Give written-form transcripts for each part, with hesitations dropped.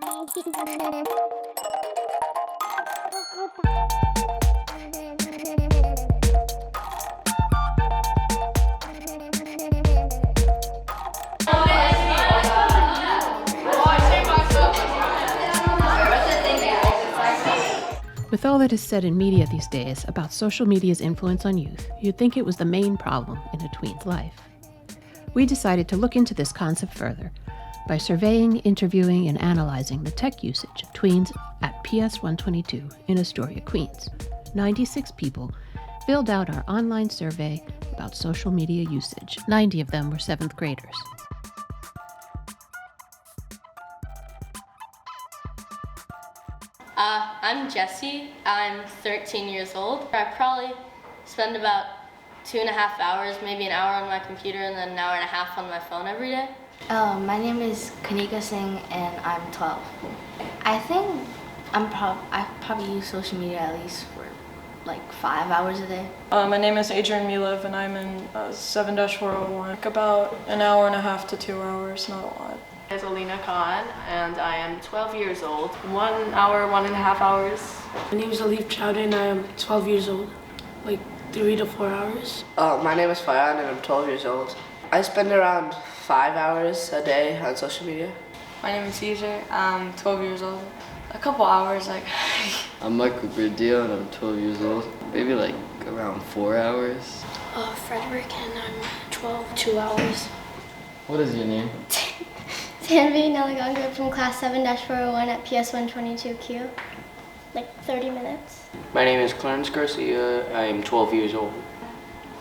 With all that is said in media these days about social media's influence on youth, you'd think it was the main problem in a tween's life. We decided to look into this concept further by surveying, interviewing, and analyzing the tech usage of tweens at PS122 in Astoria, Queens. 96 people filled out our online survey about social media usage. 90 of them were 7th graders. I'm Jessie. I'm 13 years old. I probably spend about 2.5 hours, maybe an hour on my computer and then an hour and a half on my phone every day. My name is Kanika Singh and I'm 12. I think I probably use social media at least for like 5 hours a day. My name is Adrian Milev and I'm in 7-401. About an hour and a half to 2 hours, not a lot. My name is Alina Khan and I am 12 years old. 1 hour, 1.5 hours. My name is Alif Chowdhury and I am 12 years old, like 3 to 4 hours. My name is Fayan and I'm 12 years old. I spend around 5 hours a day on social media. My name is Caesar. I'm 12 years old. A couple hours, like. I'm Michael Gradillo and I'm 12 years old. Maybe like around 4 hours. Frederick and I'm 12, 2 hours. What is your name? Tanvi Nalaganga from class 7-401 at PS122Q. Like 30 minutes. My name is Clarence Garcia. I am 12 years old.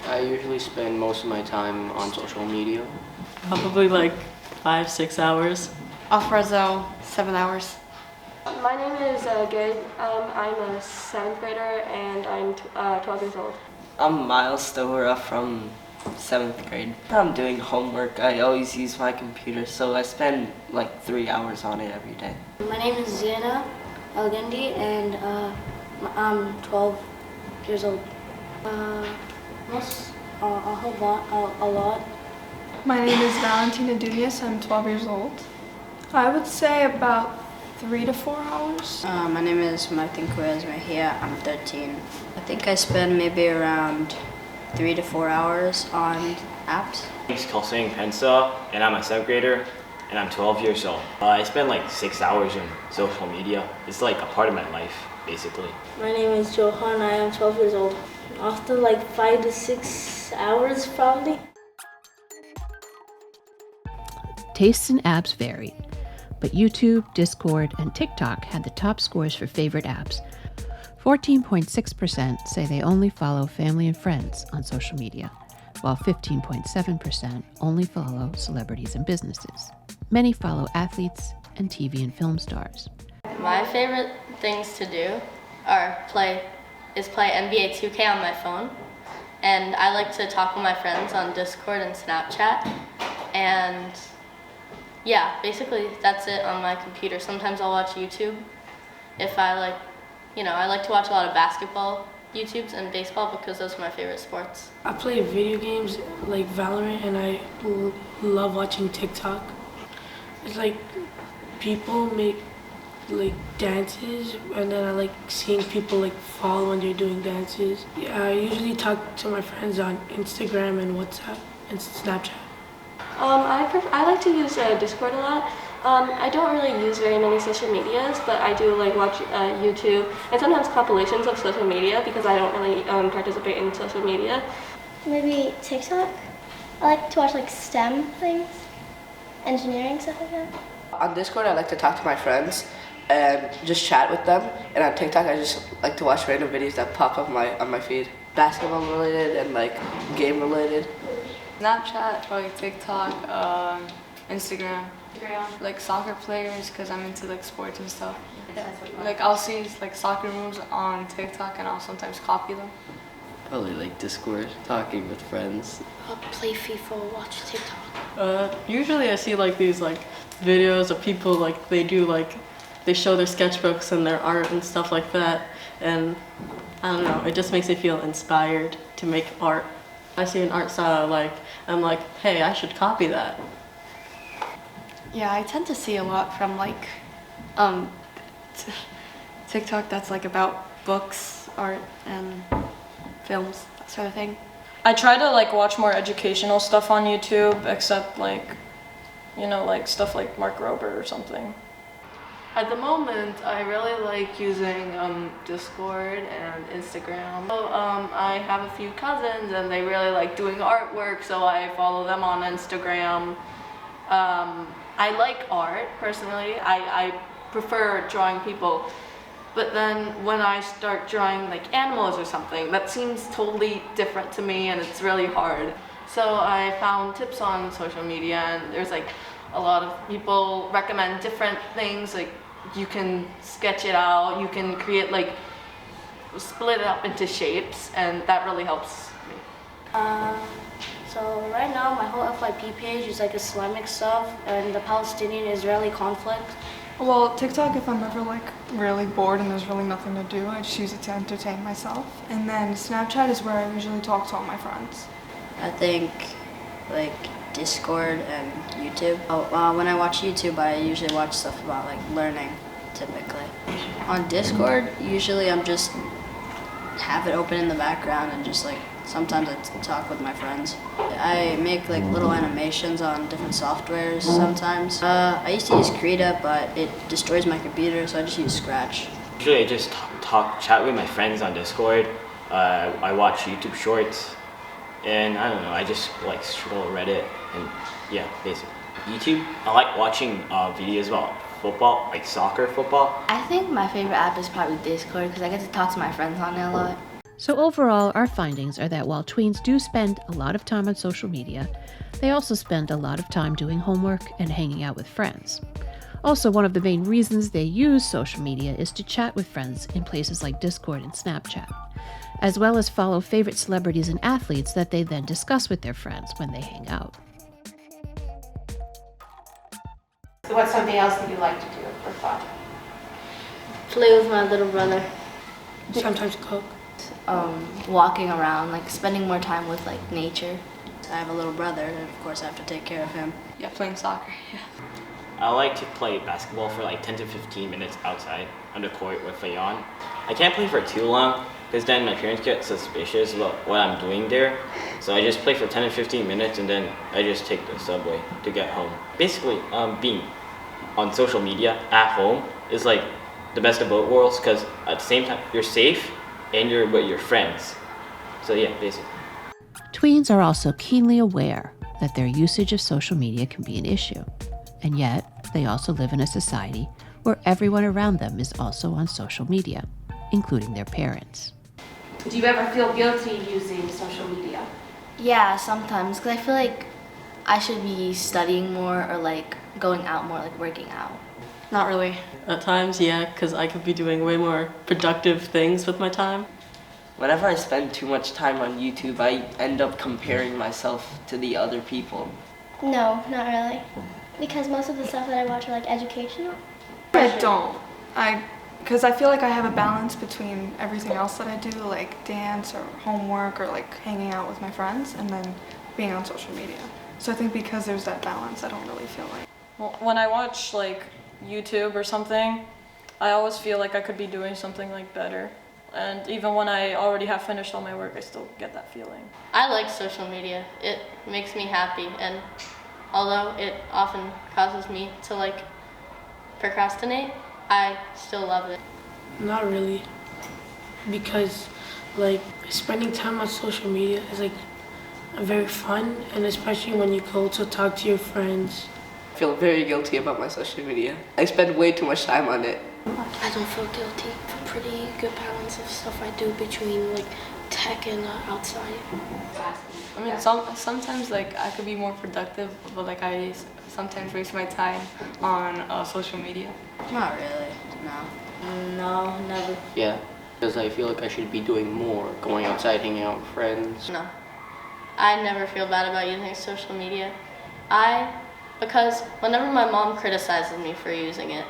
I usually spend most of my time on social media. Probably like 5-6 hours. Alfredo, 7 hours. My name is Gabe. I'm a 7th grader and I'm 12 years old. I'm Miles Stohera from 7th grade. I'm doing homework. I always use my computer, so I spend like 3 hours on it every day. My name is Zena Elgendi and I'm 12 years old. A lot. My name is Valentina Dunias. I'm 12 years old. I would say about 3 to 4 hours. My name is Martin Cuez Mejia. I'm 13. I think I spend maybe around 3 to 4 hours on apps. My name is Kelsing Pensa, and I'm a 7th grader, and I'm 12 years old. I spend like 6 hours on social media. It's like a part of my life, basically. My name is Johan. I am 12 years old. Often like 5 to 6 hours, probably. Tastes and apps varied, but YouTube, Discord, and TikTok had the top scores for favorite apps. 14.6% say they only follow family and friends on social media, while 15.7% only follow celebrities and businesses. Many follow athletes and TV and film stars. My favorite things to do is play NBA 2K on my phone, and I like to talk with my friends on Discord and Snapchat, and yeah, basically that's it on my computer. Sometimes I'll watch YouTube if I like to watch a lot of basketball YouTubes and baseball because those are my favorite sports. I play video games like Valorant and I love watching TikTok. It's like people make like dances and then I like seeing people like fall when they're doing dances. Yeah, I usually talk to my friends on Instagram and WhatsApp and Snapchat. I like to use Discord a lot. I don't really use very many social medias, but I do like watch YouTube and sometimes compilations of social media because I don't really participate in social media. Maybe TikTok. I like to watch like STEM things, engineering, stuff like that. On Discord, I like to talk to my friends and just chat with them. And on TikTok, I just like to watch random videos that pop up on my feed. Basketball related and like game related. Snapchat, probably TikTok, Instagram, like soccer players because I'm into like sports and stuff. Like I'll see like soccer moves on TikTok and I'll sometimes copy them. Probably like Discord, talking with friends. I'll play FIFA, watch TikTok. Usually I see like these like videos of people like they show their sketchbooks and their art and stuff like that, and I don't know, it just makes me feel inspired to make art. I see an art style I'm like, hey, I should copy that. Yeah, I tend to see a lot from like TikTok that's like about books, art, and films, that sort of thing. I try to like watch more educational stuff on YouTube, except like, you know, like stuff like Mark Rober or something. At the moment, I really like using Discord and Instagram. So, I have a few cousins and they really like doing artwork, so I follow them on Instagram. I like art, personally. I prefer drawing people. But then when I start drawing like animals or something, that seems totally different to me and it's really hard. So I found tips on social media, and there's like a lot of people recommend different things, like you can sketch it out, you can create like, split it up into shapes, and that really helps me. So right now my whole FYP page is like Islamic stuff and the Palestinian-Israeli conflict. Well, TikTok, if I'm ever like really bored and there's really nothing to do, I just use it to entertain myself. And then Snapchat is where I usually talk to all my friends. I think like Discord and YouTube. When I watch YouTube, I usually watch stuff about like learning, typically. On Discord, usually I'm just have it open in the background and just like sometimes I talk with my friends. I make like little animations on different softwares sometimes. I used to use Krita, but it destroys my computer, so I just use Scratch. Usually I just chat with my friends on Discord. I watch YouTube shorts, and I don't know, I just like scroll Reddit, and yeah, basically. YouTube, I like watching videos about football, like soccer football. I think my favorite app is probably Discord because I get to talk to my friends on it a lot. So overall, our findings are that while tweens do spend a lot of time on social media, they also spend a lot of time doing homework and hanging out with friends. Also, one of the main reasons they use social media is to chat with friends in places like Discord and Snapchat, as well as follow favorite celebrities and athletes that they then discuss with their friends when they hang out. So what's something else that you like to do for fun? Play with my little brother. Sometimes cook. Walking around, like spending more time with like nature. I have a little brother, and of course I have to take care of him. Yeah, playing soccer, yeah. I like to play basketball for like 10 to 15 minutes outside on the court with Fayon. I can't play for too long because then my parents get suspicious about what I'm doing there. So I just play for 10 to 15 minutes and then I just take the subway to get home. Basically, being on social media at home is like the best of both worlds because at the same time you're safe and you're with your friends. So yeah, basically. Tweens are also keenly aware that their usage of social media can be an issue. And yet, they also live in a society where everyone around them is also on social media, including their parents. Do you ever feel guilty using social media? Yeah, sometimes, because I feel like I should be studying more or like going out more, like working out. Not really. At times, yeah, because I could be doing way more productive things with my time. Whenever I spend too much time on YouTube, I end up comparing myself to the other people. No, not really. Because most of the stuff that I watch are like educational. I don't. Because I feel like I have a balance between everything else that I do, like dance or homework or like hanging out with my friends, and then being on social media. So I think because there's that balance, I don't really feel like. Well, when I watch like YouTube or something, I always feel like I could be doing something like better. And even when I already have finished all my work, I still get that feeling. I like social media. It makes me happy, and although it often causes me to like procrastinate, I still love it. Not really, because like spending time on social media is like very fun, and especially when you go to talk to your friends. I feel very guilty about my social media. I spend way too much time on it. I don't feel guilty. Pretty good balance of stuff I do between like tech and outside. I mean, sometimes like I could be more productive, but like I sometimes waste my time on social media. Not really, no. No, never. Yeah, because I feel like I should be doing more, going outside, hanging out with friends. No, I never feel bad about using social media. Because whenever my mom criticizes me for using it,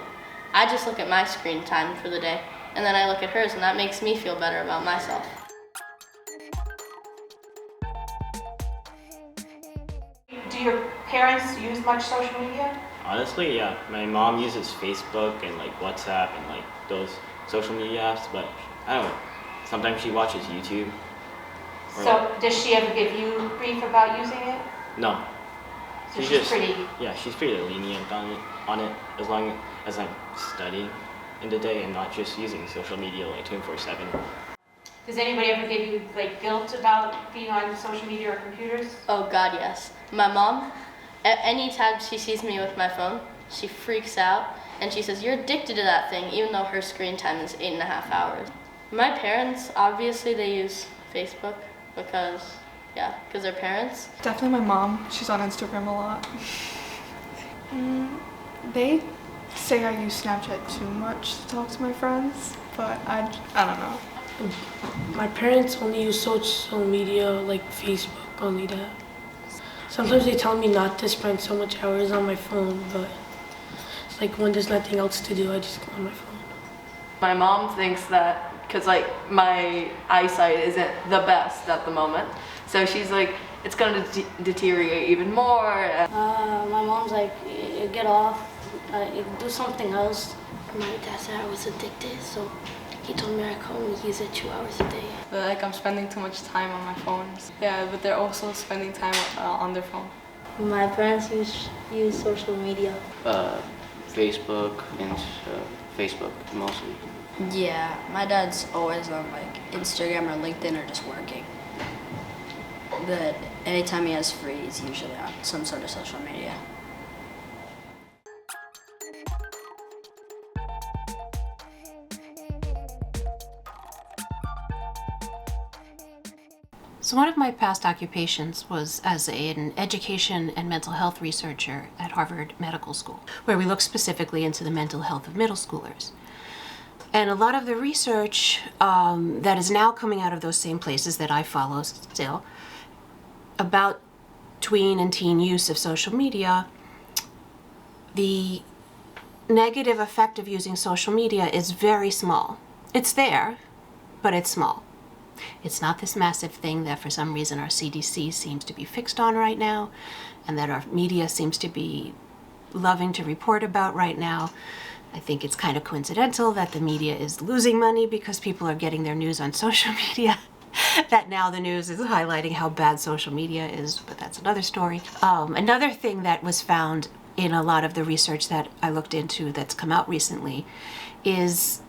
I just look at my screen time for the day, and then I look at hers, and that makes me feel better about myself. Do your parents use much social media? Honestly, yeah. My mom uses Facebook and like WhatsApp and like those social media apps, but I don't know. Sometimes she watches YouTube. So does she ever give you grief about using it? No. So she's pretty. Yeah, she's pretty lenient on it as long as I'm studying in the day and not just using social media like 24/7. Does anybody ever give you like guilt about being on social media or computers? Oh God, yes. My mom, anytime she sees me with my phone, she freaks out and she says, "You're addicted to that thing," even though her screen time is 8.5 hours. My parents, obviously they use Facebook because they're parents. Definitely my mom. She's on Instagram a lot. They say I use Snapchat too much to talk to my friends, but I don't know. My parents only use social media, like Facebook, only that. Sometimes they tell me not to spend so much hours on my phone, but like when there's nothing else to do, I just go on my phone. My mom thinks that, because like my eyesight isn't the best at the moment, so she's like, it's gonna deteriorate even more. My mom's like, get off, do something else. My dad said I was addicted, so he told me I could only use it 2 hours a day. But like I'm spending too much time on my phones. Yeah, but they're also spending time on their phone. My parents use social media. Facebook and Facebook mostly. Yeah, my dad's always on like Instagram or LinkedIn or just working. But anytime he has free, he's usually on some sort of social media. So one of my past occupations was as an education and mental health researcher at Harvard Medical School, where we look specifically into the mental health of middle schoolers. And a lot of the research that is now coming out of those same places that I follow still about tween and teen use of social media, the negative effect of using social media is very small. It's there, but it's small. It's not this massive thing that for some reason our CDC seems to be fixed on right now, and that our media seems to be loving to report about right now. I think it's kind of coincidental that the media is losing money because people are getting their news on social media. That now the news is highlighting how bad social media is, but that's another story. Another thing that was found in a lot of the research that I looked into that's come out recently is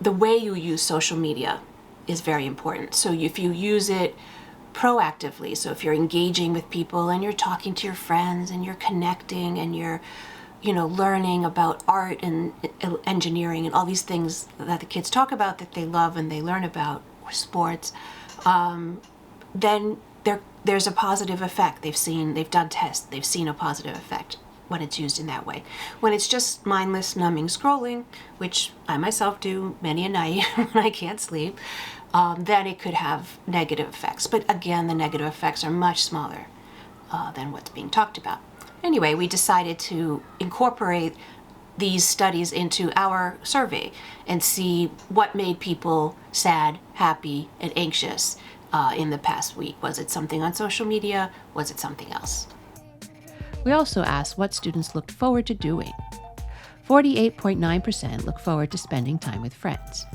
the way you use social media is very important. So if you use it proactively, so if you're engaging with people and you're talking to your friends and you're connecting and you're, learning about art and engineering and all these things that the kids talk about that they love and they learn about, or sports, then there's a positive effect. They've done tests, they've seen a positive effect when it's used in that way. When it's just mindless, numbing scrolling, which I myself do many a night when I can't sleep, then it could have negative effects. But again, the negative effects are much smaller than what's being talked about. Anyway, we decided to incorporate these studies into our survey and see what made people sad, happy, and anxious in the past week. Was it something on social media? Was it something else? We also asked what students looked forward to doing. 48.9% look forward to spending time with friends.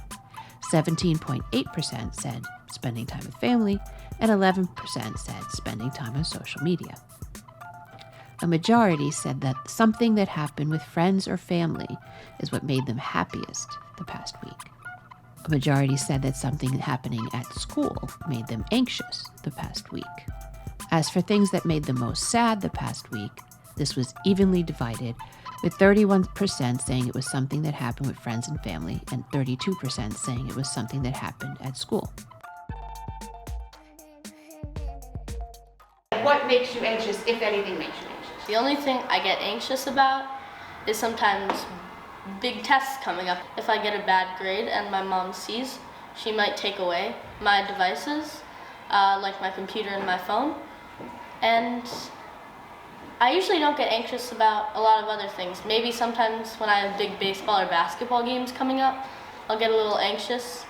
17.8% said spending time with family, and 11% said spending time on social media. A majority said that something that happened with friends or family is what made them happiest the past week. A majority said that something happening at school made them anxious the past week. As for things that made them most sad the past week, this was evenly divided, with 31% saying it was something that happened with friends and family, and 32% saying it was something that happened at school. What makes you anxious, if anything makes you anxious? The only thing I get anxious about is sometimes big tests coming up. If I get a bad grade and my mom sees, she might take away my devices, like my computer and my phone. And I usually don't get anxious about a lot of other things. Maybe sometimes when I have big baseball or basketball games coming up, I'll get a little anxious.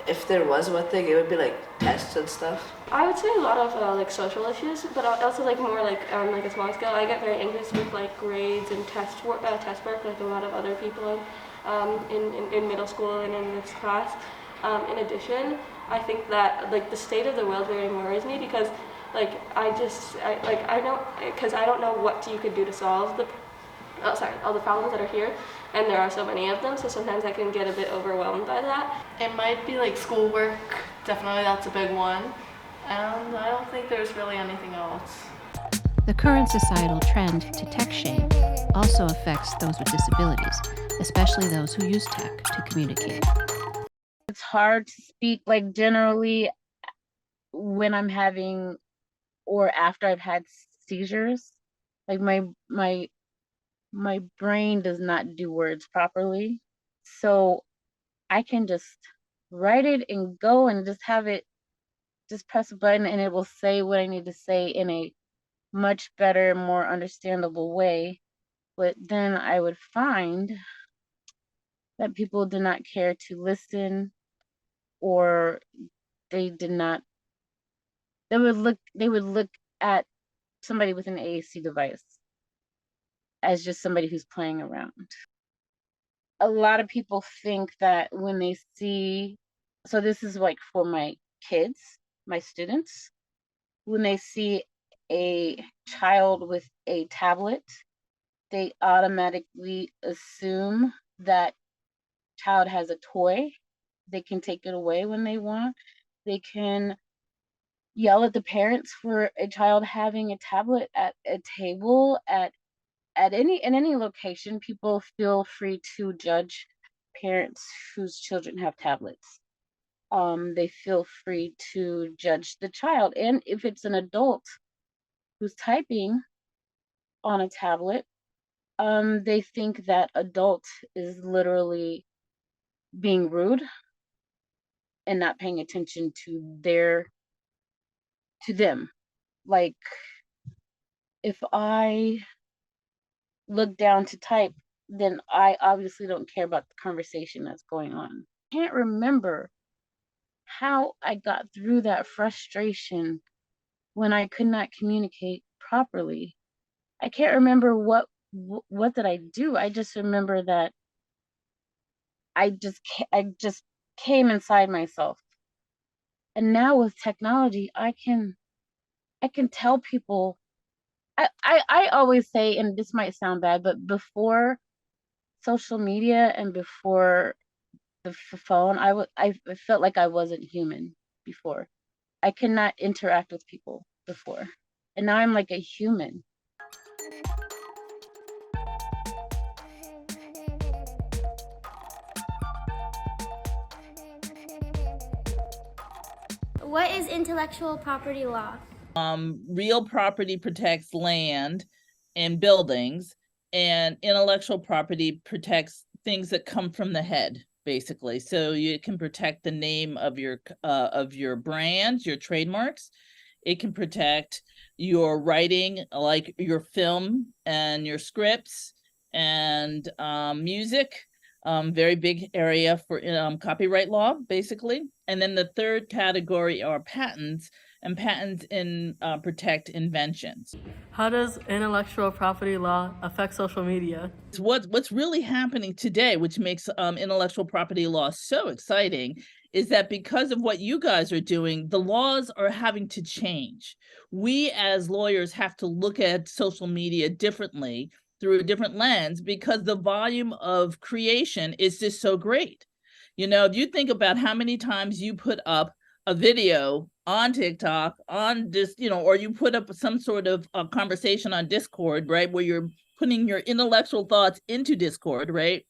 if there was one thing, it would be like tests and stuff. I would say a lot of like social issues, but also like more like on like a small scale. I get very anxious with like grades and test work like a lot of other people in middle school and in this class. In addition, I think that like the state of the world very worries me because like I don't know what you could do to solve all the problems that are here, and there are so many of them, so sometimes I can get a bit overwhelmed by that. It might be like schoolwork, definitely that's a big one, and I don't think there's really anything else. The current societal trend to tech shame also affects those with disabilities, especially those who use tech to communicate. It's hard to speak like generally when I'm having or after I've had seizures. Like my brain does not do words properly. So I can just write it and go and just have it, just press a button and it will say what I need to say in a much better, more understandable way. But then I would find that people did not care to listen, or they would look at somebody with an AAC device as just somebody who's playing around. A lot of people think that when they see, so this is like for my kids, my students, when they see a child with a tablet, they automatically assume that child has a toy. They can take it away when they want. They can yell at the parents for a child having a tablet at a table, in any location. People feel free to judge parents whose children have tablets. They feel free to judge the child. And if it's an adult who's typing on a tablet, they think that adult is literally being rude and not paying attention to them. Like, if I look down to type, then I obviously don't care about the conversation that's going on. I can't remember how I got through that frustration when I could not communicate properly. I can't remember what did I do. I just remember that I just came inside myself. And now with technology, I can tell people. I always say, and this might sound bad, but before social media and before the phone, I felt like I wasn't human before. I could not interact with people before, and now I'm like a human. What is intellectual property law? Real property protects land and buildings, and intellectual property protects things that come from the head, basically. So you can protect the name of your brand, your trademarks. It can protect your writing, like your film and your scripts and music. Very big area for copyright law, basically. And then the third category are patents, and patents protect inventions. How does intellectual property law affect social media? What's really happening today, which makes intellectual property law so exciting, is that because of what you guys are doing, the laws are having to change. We as lawyers have to look at social media differently, through a different lens, because the volume of creation is just so great. You know, if you think about how many times you put up a video on TikTok, on this, or you put up some sort of a conversation on Discord, right, where you're putting your intellectual thoughts into Discord, right?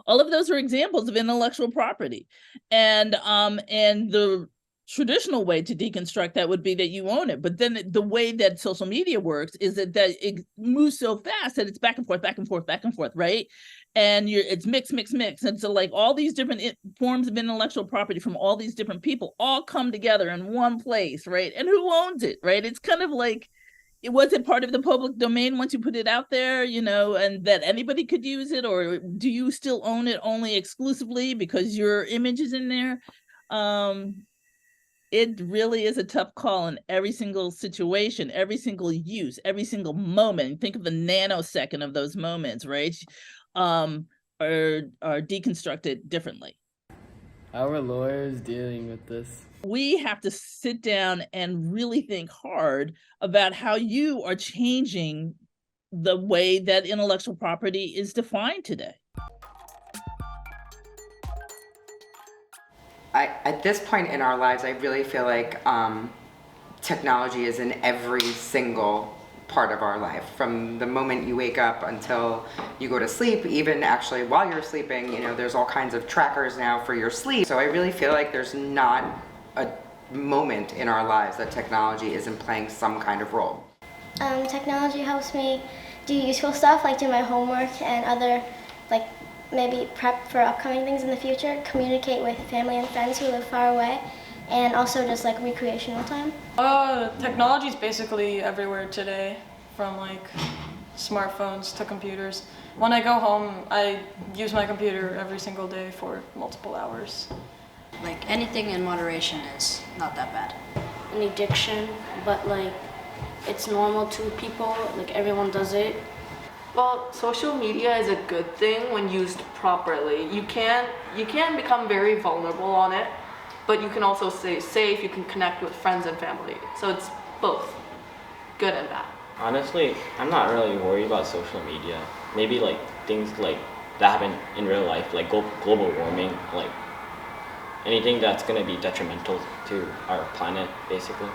All of those are examples of intellectual property. And the traditional way to deconstruct that would be that you own it. But then the way that social media works is that it moves so fast that it's back and forth, back and forth, back and forth, right? And it's mix. And so like all these different forms of intellectual property from all these different people all come together in one place, right? And who owns it, right? It's kind of like, was it part of the public domain once you put it out there, and that anybody could use it, or do you still own it only exclusively because your image is in there? It really is a tough call in every single situation, every single use, every single moment. Think of the nanosecond of those moments, right? Are deconstructed differently. How are lawyers dealing with this? We have to sit down and really think hard about how you are changing the way that intellectual property is defined today. At this point in our lives, I really feel like technology is in every single part of our life. From the moment you wake up until you go to sleep, even actually while you're sleeping, there's all kinds of trackers now for your sleep. So I really feel like there's not a moment in our lives that technology isn't playing some kind of role. Technology helps me do useful stuff, like do my homework and other, like maybe prep for upcoming things in the future, communicate with family and friends who live far away, and also just like recreational time. Technology is basically everywhere today, from like smartphones to computers. When I go home, I use my computer every single day for multiple hours. Like anything in moderation is not that bad. An addiction, but like it's normal to people, like everyone does it. Well, social media is a good thing when used properly. You can become very vulnerable on it, but you can also stay safe, you can connect with friends and family. So it's both good and bad. Honestly, I'm not really worried about social media. Maybe like things like that happen in real life, like global warming, like anything that's gonna be detrimental to our planet, basically.